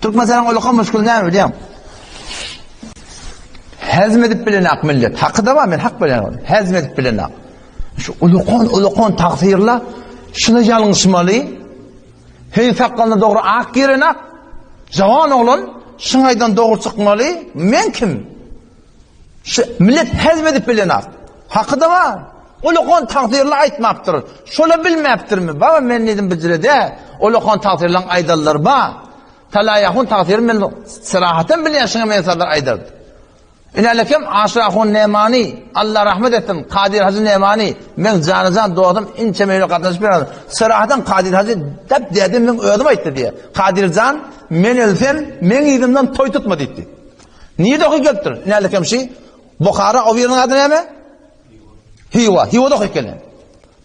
Türk mesela ulukan müşkül ne bileyim? Hazmedip bilenak millet. Hakkı da var men hak bilenak. Hazmedip bilenak. Şu ulukan taksirla şunu yalınışmalı. Hey sakalına doğru ak girenak. Javan olan şunaydan doğru çıkmalı. Men kim? Şu millet hazmedip bilenak. Hakkı da var. Ulukan taksirla aytmaptır. Şöyle bilmeptir mi? Baba men nedim bicirede. Ulukan taksirla aydallar ba. Talayahun taksir men sırahaten bilen şuna mensallar aydardı. İnalekem Aşrahun Nemani, Allah rahmet etsin, Kadir Hazır Nemani, men canızan doğdum, ince meyle katlaşıp bir adam. Sırahaten Kadir Hazır, dep dedim, men ödüm ayttı diye. Kadir Can, men ölsem, men idimden toy tutma deytti. Niye de oku geliptir? İnalekem şey, Bukhara, o birinin adı ne mi? Hiva da oku gelin.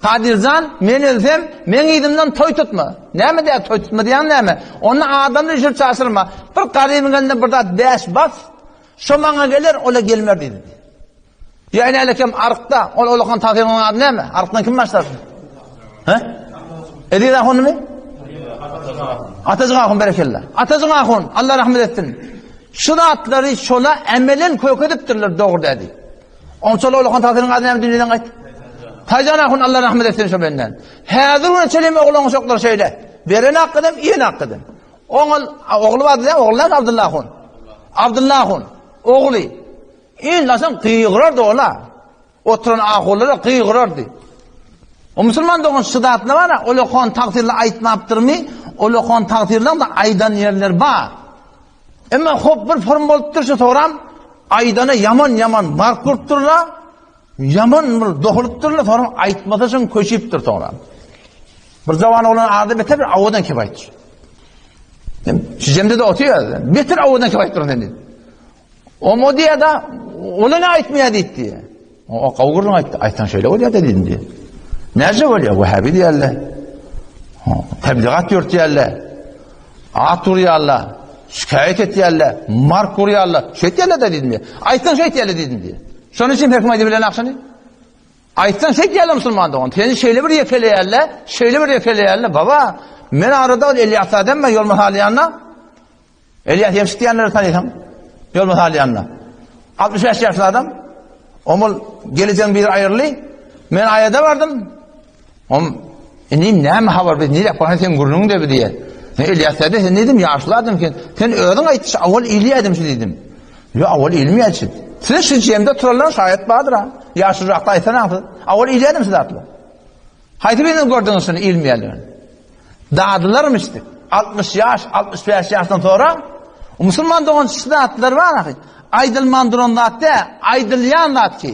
Kadir Can, men ölsem, men idimden toy tutma. Ne mi diye toy tutma diyen ne mi? Onun adamını işir çağırma. Bir kariyim geldi burada deş bas, şu bana gelir, ola gelmer dedi. Yani alekem arkta, olakan takirinin adı ne mi? Arktan kim başlar? He? Ediydi akun mu? Atacık akun berekella. Atacık akun, Allah rahmet etsin. Şu da atları şola emelen koyuk ediptirler doğru dedi. Onun şola olakan takirinin adı ne mi dünyadan kayıt? Taycan akun, Allah rahmet etsin şu benden. Hazır ona çelimi oğlunu çoklar şeyle. Veren hakkıdım, iyin hakkıdım. Oğlu vardı ya, oğullar Abdullah akun. Abdullah akun. Oğlu. İnlasan kıyıqırardı ola. Oturan ağolları kıyıqırardı. O Müslüman doğun şıdatlı var ya, ulukan takdirle aytmaptır mı? Ulukan takdirle de aydan yerler var. Ama hop bir form boluptur şu soram, aydana yaman mark kurtturla, yaman bir doğrultturla soram aytmadasın köşiptir soram. Bir zaman olan arada beter bir avudan kebaytır. Cemde de otuyor, beter avudan kebaytır dedi. O modiya da ona ne aytmaya diye. O kavgurun ayttı. Aytan şöyle oluyor dedin diye. Nerede oluyor? Vehhabi diyorlar. Tebliğat yürütüyorlar. At vuruyorlar. Şikayet ediyorlar. Mark vuruyorlar. Şey diyorlar da dedim diye. Aytan şey diyorlar dedin diye. Şunun için hükümeti bilen akşamı. Aytan şey diyorlar Müslüman doğun. Seni şeyle bir yekeleyerler. Şeyle bir yekeleyerler. Baba ben arada Elyas'a demme yol mahaliyanla. Elyas yemşik diyenleri tanıyalım. Yol mahaliyanla. 65 yaşlı adam. Omul geleceğin bir ayırlı. Ben ayada vardım. Neyim ne mi haber be? Nereye koyan sen gurunun dedi diye. İlyas dedi sen dedim yaşlı adam ki. Sen ödün aytış avval iyiliği edim şu dedim. Yo avval ilmi açın. Sen şu cemde turallan şayet bağdır ha. Yaşlı rakta aytan altı. Avval iyiliği edim size atlı. Haydi benim gördüğünüz sonra ilmi yerlerini. Dağdılarmıştı. 60 yaş, 65 yaştan sonra o Müslüman doğan şidatlar var. Aydılman durumda attı, aydılyan da attı.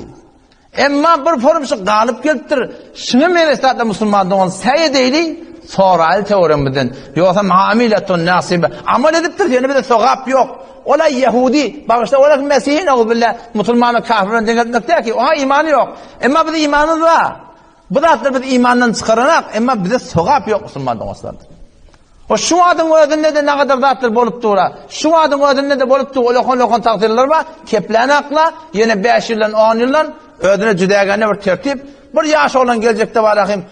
Ama bir formuşu galip geliptir. Şunu meyvesatla Müslüman doğan sey deyli, sonra el teoremiden. Yoksa hamiletun nasibe. Amal ediptir, yani bir de sogap yok. Ola Yahudi, başta ola Mesih'in oğlu billah, Müslümanı kafirin denetmekte ki, ona imanı yok. Ama bir de imanı var. Bu da atlar bir de imandan çıkaranak, ama bir de sogap yok Müslüman doğaslardır. O şu adın ödünde de ne kadar dağıtır bolup tuğra. Şu adın ödünde de bolup tuğra. Olokon takdirler var. Keplen akla. Yine 5 yıldan 10 yıldan ödüne cüdegane bir tertip. Bir yaş olan gelecekte var akım.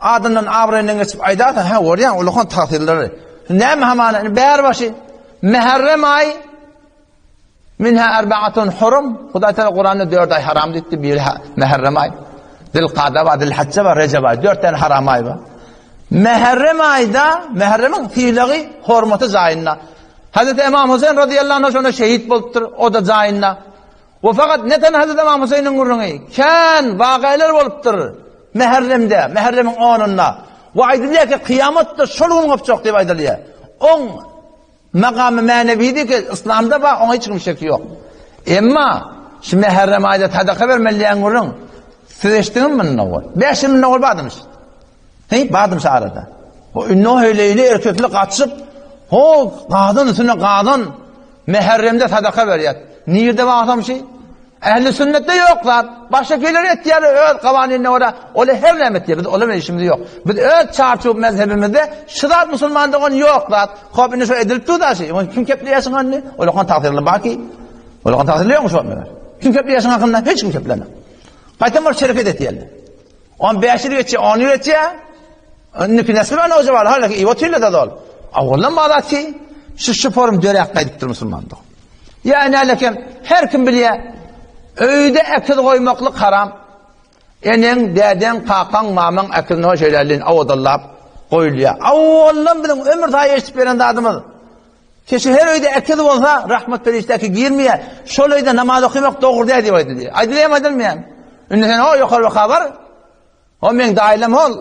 Adından avrayından geçip aydatın. Ha oraya olokon takdirleri. Ne mi hemen? Beğerbaşı. Meherrem ay. Minha erbaatun hurum. Huda Teala Kur'an'da 4 ay haram detti. Bir meherrem ay. Zilkade var, Zilhacce var, Recep ay. 4 tane haram ay var. Meherrem ayda, Meherrem'in fiili hurmatı zayinna. Hazreti İmam Hüseyin radıyallahu anh sonra şehit buluttur, o da zayinna. Ve fakat neten Hazreti İmam Hüseyin'in gurrunu? Kan vakaylar buluttur Meherrem'de, Meherrem'in 10'unda. Ve aydılıyor ki kıyamatta şolun kapçok diye aydılıyor. On makamı maneviydi ki İslam'da var, ona hiç kimse yok. Ama şu Meherrem ayda tadaka vermeliyen gurrun. Siz eştiniz mi ne olur? 5 yıl ne olur badınız? Hey, badımsa arada. O ünlü heyleyle erkekli kaçıp, o kadın üstüne kadın meherremde sadaka veriyor. Niyirde var adam şey? Ehli sünnette yoklar. Başka şeyler ettiğleri öyle kavanine orada. Öyle her nemet diye. Öyle şimdi yok. Biz öyle çarçup mezhebimizde şıdat Müslüman'da onu yoklar. Kabini şu edilip tuğda şey. Kim kepliyorsun anne? Öyle kan takdirli baki. Öyle kan takdirli yokmuş o meler. Kim kepliyorsun hakkında? Hiç kim keplene. Kaytan var şerefet ettiğerler. 15 yıl geçiyor, 10 yıl geçiyor. Nükü nesli var ne hoca var? Hala ki ivatıyla da dol. Ağırlan bağlatı. şu forum dörek kaydıktır Müslümanlık. Yani alekem her kim biliye öyde ekil koymaklık haram. Enen, deden, kakan, maman ekilini o şeylerliğin avudallap koyuluyor. Allah'ım bilin ömür daha yaşayıp veren adımız. Keşke her öyde ekil olsa rahmet perişteki girmeye şol öyde namaz okumak doğru değil diye. Aydılıyam aydılmayam. Ünlü sen o yukarı var. O men dailem ol.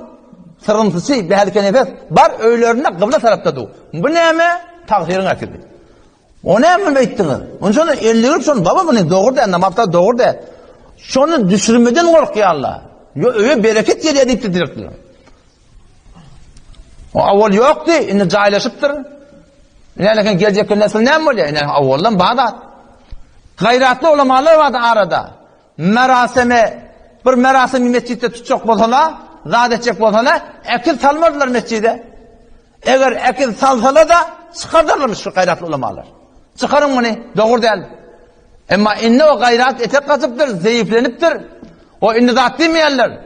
Sırrıntısı bir herke nefes. Bar öylerine kıbla tarafta dur. Bu ne mi? Takdirin akıllı. O ne mi beyttiniz? Onun sonra elliğip sonra baba bunu doğru de namazda doğru de. Şunu düşürmeden korkuyor Allah. Öyle bereket geliyor deyip de direktler. O avval yoktu. Yine cahillaşıptır. Yani gelecek nesil ne mi oluyor? Yani avvaldan Bağdat. Gayratlı ulamalar vardı arada. Bir merasimi mescitte tutacak bolsalar, zat edecek bolsalar, ekil salmadılar mescide. Eğer ekil salsalar da çıkardarlar şu gayratlı ulamalar. Çıkarın bunu, doğru değil. Ama inni o gayrat etek katıptır, zayıfleniptir. O inni zat demeyenler.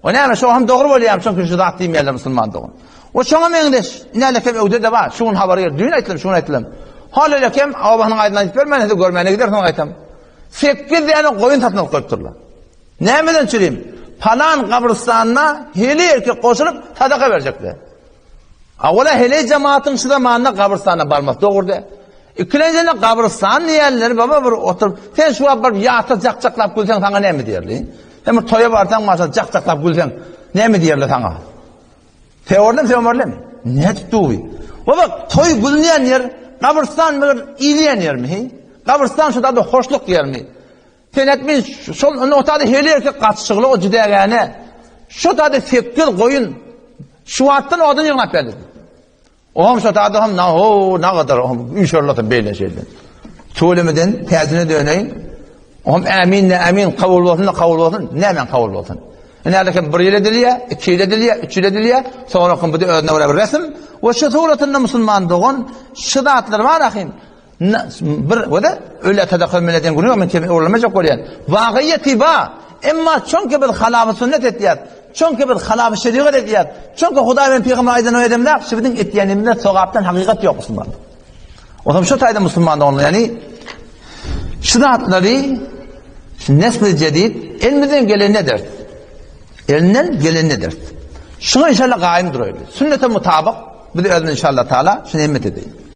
O ne şu hem doğru oluyor, çünkü şu zat demeyenler Müslüman doğru. O şuna mendeş, inalekem evde de var, şunun haberi yer, düğün aytılım, şunu aytılım. Halalekem, Allah'ın aydınlığa gitver, ben de görmeyene gider, sonra aytam. 8 yani koyun tatlık koyup durlar. Ne meden çüreyim? Falan kabristanına heli erkek koşulup sadaka verecekler. Ola heli cemaatin şu zamanında kabristanına barmak doğru de. İkincinde kabristan niyerleri baba bir oturup sen şu an bir yağta cakcaklap gülsen sana ne mi diyerli? Hem toya varsan masa cakcaklap gülsen ne mi diyerli sana? Teorda mi? Ne tuttu? Baba toy gülneyen yer kabristan bir iyiliyen yer mi? Kabristan şu da hoşluk yer mi? Sen etmeyin, son notada heli erkek kaçışıqlı o cidegene, şu da fekil koyun, şu attan odun yığınap verdi. Oğum şu da hem ne kadar inşallah böyle şeyden. Söylemeden tezine döneyim. Oğum emin kabul olsun, ne hemen kabul olsun. Yani bir ile diliye, 2 ile diliye, 3 ile diliye, sonra okun bu da ödüne bir resim. Ve şu suratında Müslüman doğun, şıdatlar var ahim. Bir da öyle tadakkul milleten günü men kimi uğramayacak oluyor. Vaqiyeti ba. Emma çünkü bir halaf sünnet etiyat. Çünkü bir halaf şeriat etiyat. Çünkü Huda ve Peygamber aydan o edemler şibidin ettiyanında sogaptan hakikat yok Müslüman. O zaman şu tayda Müslüman onun yani şidatları nesl cedid elimizden gelen nedir? Elinden gelen nedir? Şunu inşallah kaim duruyor. Sünnete mutabık bir de inşallah Teala şunu emmet edeyim.